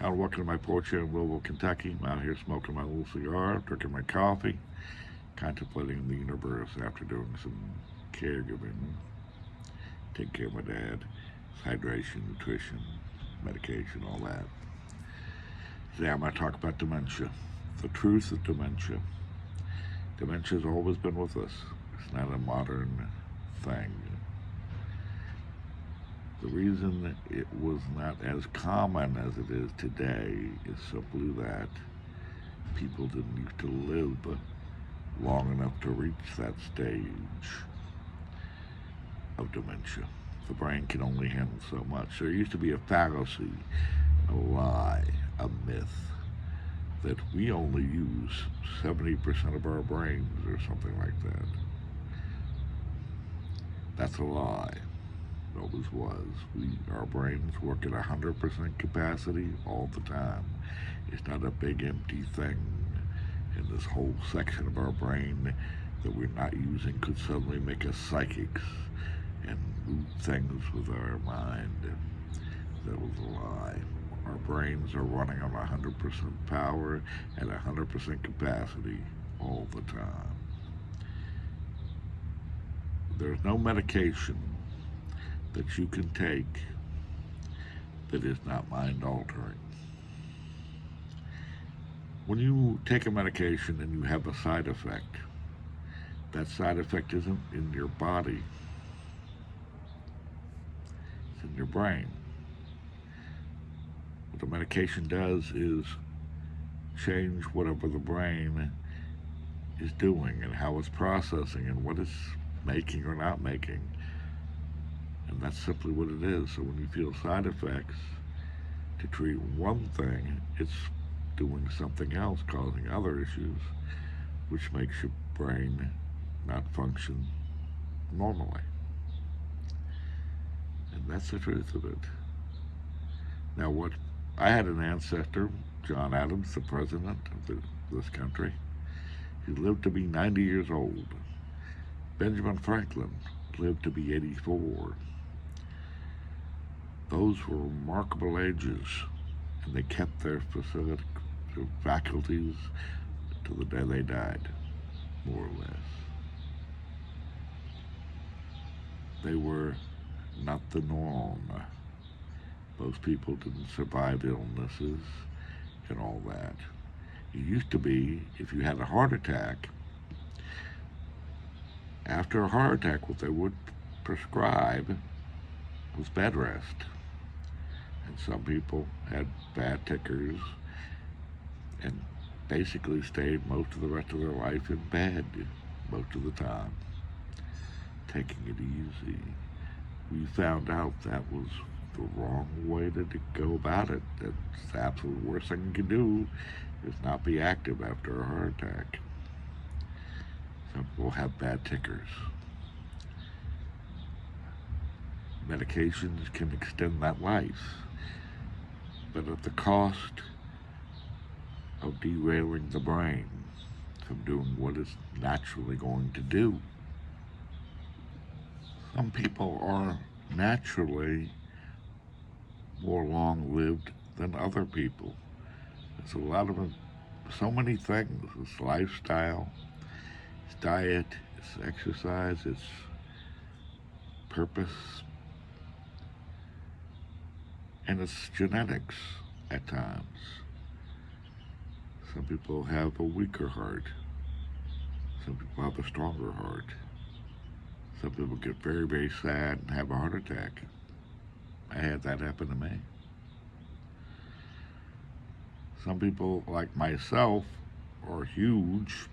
Out walking to my porch here in Louisville, Kentucky. I'm out here smoking my little cigar, drinking my coffee, contemplating the universe after doing some caregiving, taking care of my dad, hydration, nutrition, medication, all that. Today I'm going to talk about dementia. The truth of dementia. Dementia has always been with us. It's not a modern thing. The reason it was not as common as it is today is simply that people didn't used to live long enough to reach that stage of dementia. The brain can only handle so much. There used to be a fallacy, a lie, a myth that we only use 70% of our brains or something like that. That's a lie. It always was. Our brains work at 100% capacity all the time. It's not a big empty thing. And this whole section of our brain that we're not using could suddenly make us psychics and move things with our mind. That was a lie. Our brains are running on 100% power at 100% capacity all the time. There's no medication that you can take that is not mind altering. When you take a medication and you have a side effect, that side effect isn't in your body, it's in your brain. What the medication does is change whatever the brain is doing and how it's processing and what it's making or not making. And that's simply what it is. So when you feel side effects, to treat one thing, it's doing something else, causing other issues, which makes your brain not function normally. And that's the truth of it. Now, I had an ancestor, John Adams, the president of this country. He lived to be 90 years old. Benjamin Franklin lived to be 84. Those were remarkable ages, and they kept their faculties till the day they died, more or less. They were not the norm. Most people didn't survive illnesses and all that. It used to be, if you had a heart attack, after a heart attack, what they would prescribe was bed rest. And some people had bad tickers and basically stayed most of the rest of their life in bed most of the time, taking it easy. We found out that was the wrong way to go about it. That's the absolute worst thing you can do is not be active after a heart attack. Some people have bad tickers. Medications can extend that life, but at the cost of derailing the brain from doing what it's naturally going to do. Some people are naturally more long-lived than other people. It's a lot of so many things. It's lifestyle, it's diet, it's exercise, it's purpose, and it's genetics at times. Some people have a weaker heart. Some people have a stronger heart. Some people get very, very sad and have a heart attack. I had that happen to me. Some people, like myself, are huge,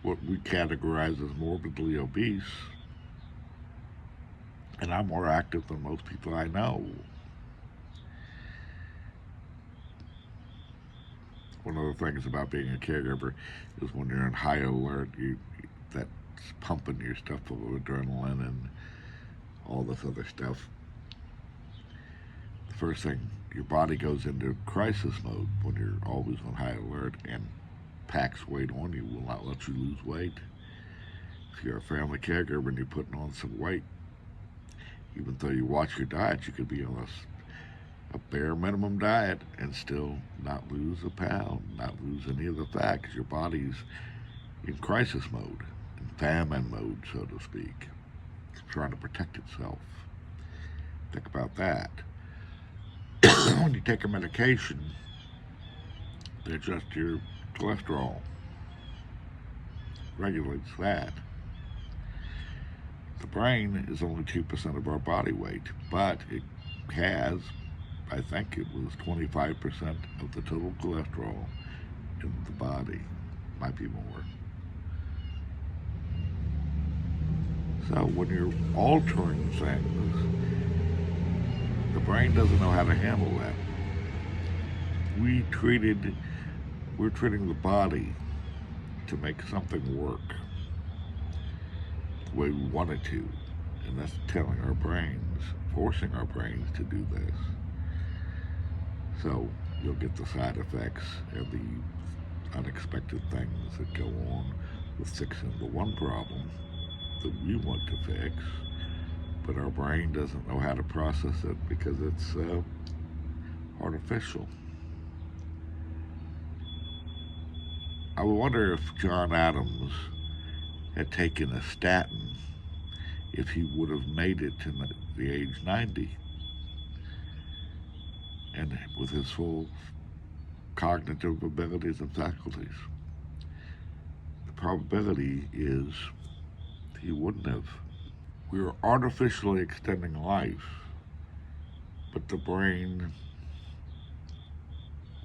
what we categorize as morbidly obese, and I'm more active than most people I know. One of the things about being a caregiver is when you're in high alert, that's pumping your stuff full of adrenaline and all this other stuff. The first thing, your body goes into crisis mode when you're always on high alert and packs weight on you, will not let you lose weight. If you're a family caregiver and you're putting on some weight, even though you watch your diet, you could be on a bare minimum diet and still not lose a pound, not lose any of the fat, because your body's in crisis mode, in famine mode, so to speak. It's trying to protect itself. Think about that. When you take a medication, they adjust your cholesterol, regulates that. The brain is only 2% of our body weight, but it has, I think it was 25% of the total cholesterol in the body. Might be more. So when you're altering things, the brain doesn't know how to handle that. We're treating the body to make something work the way we want it to. And that's telling our brains, forcing our brains to do this. So you'll get the side effects and the unexpected things that go on with fixing the one problem that we want to fix, but our brain doesn't know how to process it because it's artificial. I wonder if John Adams had taken a statin, if he would have made it to the age 90 and with his full cognitive abilities and faculties. The probability is he wouldn't have. We are artificially extending life, but the brain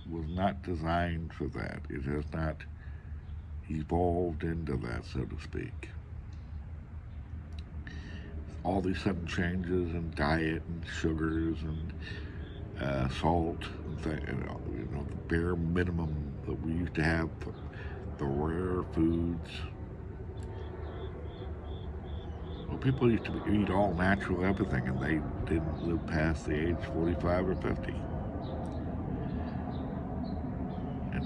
was not designed for that. It has not evolved into that, so to speak. All these sudden changes in diet and sugars and salt, and the bare minimum that we used to have, the rare foods. Well, people used to eat all natural everything, and they didn't live past the age 45 or 50.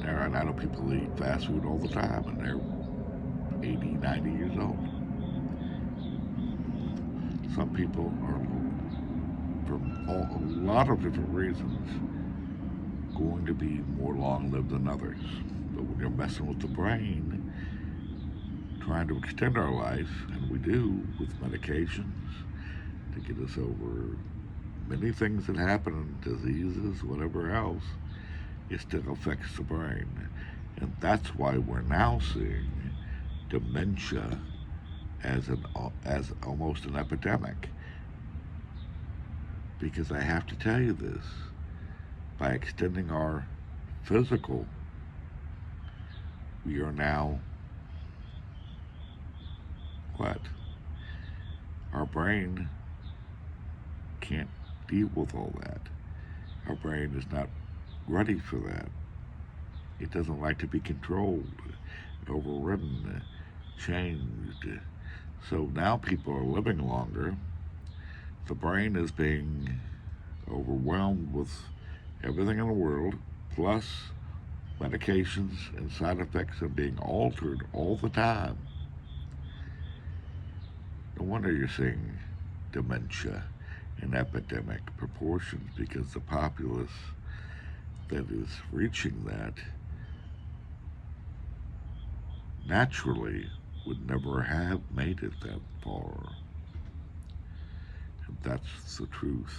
And I know people eat fast food all the time, and they're 80, 90 years old. Some people are, from a lot of different reasons, going to be more long-lived than others. But when you're messing with the brain, trying to extend our life, and we do with medications to get us over many things that happen, diseases, whatever else, it still affects the brain. And that's why we're now seeing dementia as almost an epidemic. Because I have to tell you this, by extending our physical, we are now what? Our brain can't deal with all that. Our brain is not ready for that. It doesn't like to be controlled, overridden, changed. So now people are living longer. The brain is being overwhelmed with everything in the world, plus medications and side effects are being altered all the time. No wonder you're seeing dementia in epidemic proportions, because the populace that is reaching that naturally would never have made it that far. And that's the truth.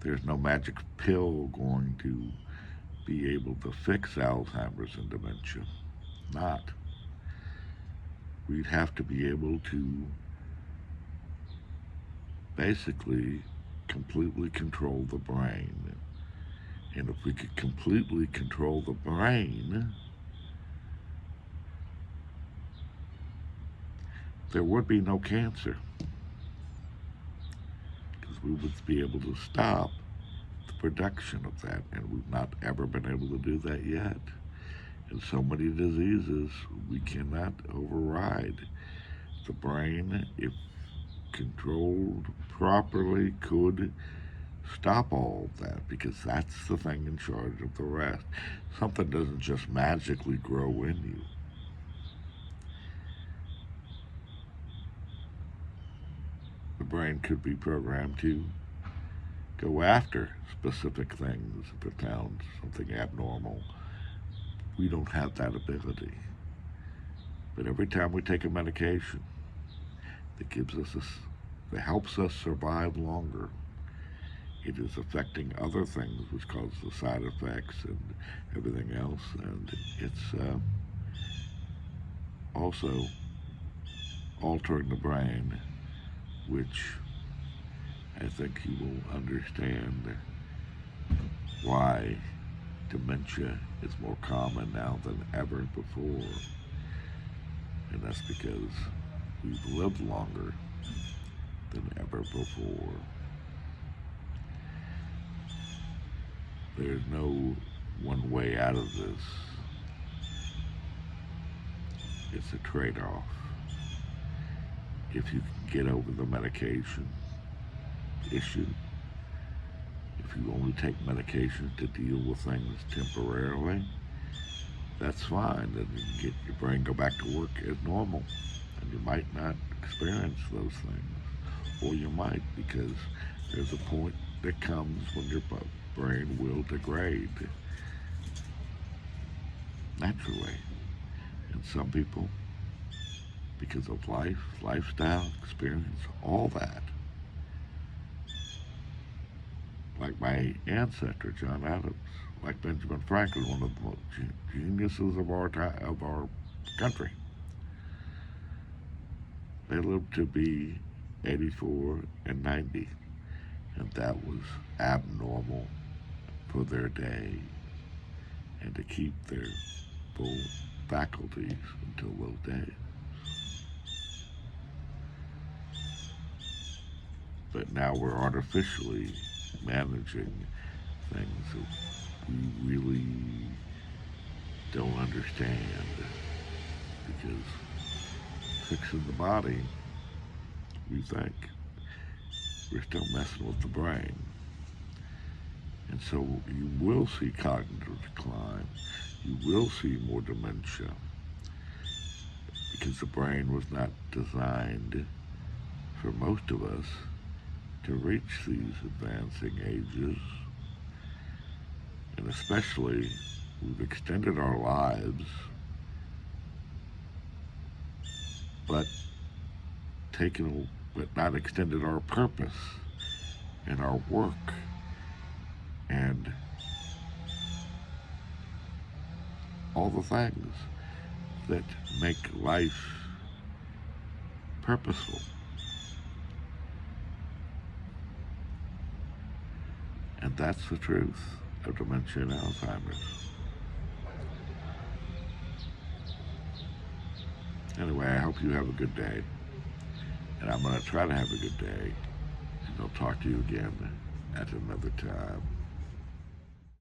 There's no magic pill going to be able to fix Alzheimer's and dementia. Not. We'd have to be able to basically completely control the brain. And if we could completely control the brain, there would be no cancer. Because we would be able to stop the production of that. And we've not ever been able to do that yet. And so many diseases we cannot override. The brain, if controlled properly, could stop all of that, because that's the thing in charge of the rest. Something doesn't just magically grow in you. The brain could be programmed to go after specific things if it found something abnormal. We don't have that ability. But every time we take a medication that gives us that helps us survive longer, it is affecting other things, which causes the side effects and everything else. And it's also altering the brain, which I think you will understand why dementia is more common now than ever before. And that's because we've lived longer than ever before. There's no one way out of this. It's a trade-off. If you can get over the medication issue, if you only take medication to deal with things temporarily, that's fine. Then you can get your brain go back to work as normal, and you might not experience those things, or you might, because there's a point that comes when your brain will degrade naturally. And some people, because of life, lifestyle, experience, all that, like my ancestor, John Adams, like Benjamin Franklin, one of the most geniuses of our country. They lived to be 84 and 90, and that was abnormal for their day, and to keep their full faculties until those days. But now we're artificially managing things that we really don't understand, because fixing the body, we think, we're still messing with the brain. And so you will see cognitive decline, you will see more dementia, because the brain was not designed for most of us to reach these advancing ages. And especially, we've extended our lives, but not extended our purpose and our work and all the things that make life purposeful. And that's the truth of dementia and Alzheimer's. Anyway, I hope you have a good day. And I'm going to try to have a good day. And I'll talk to you again at another time.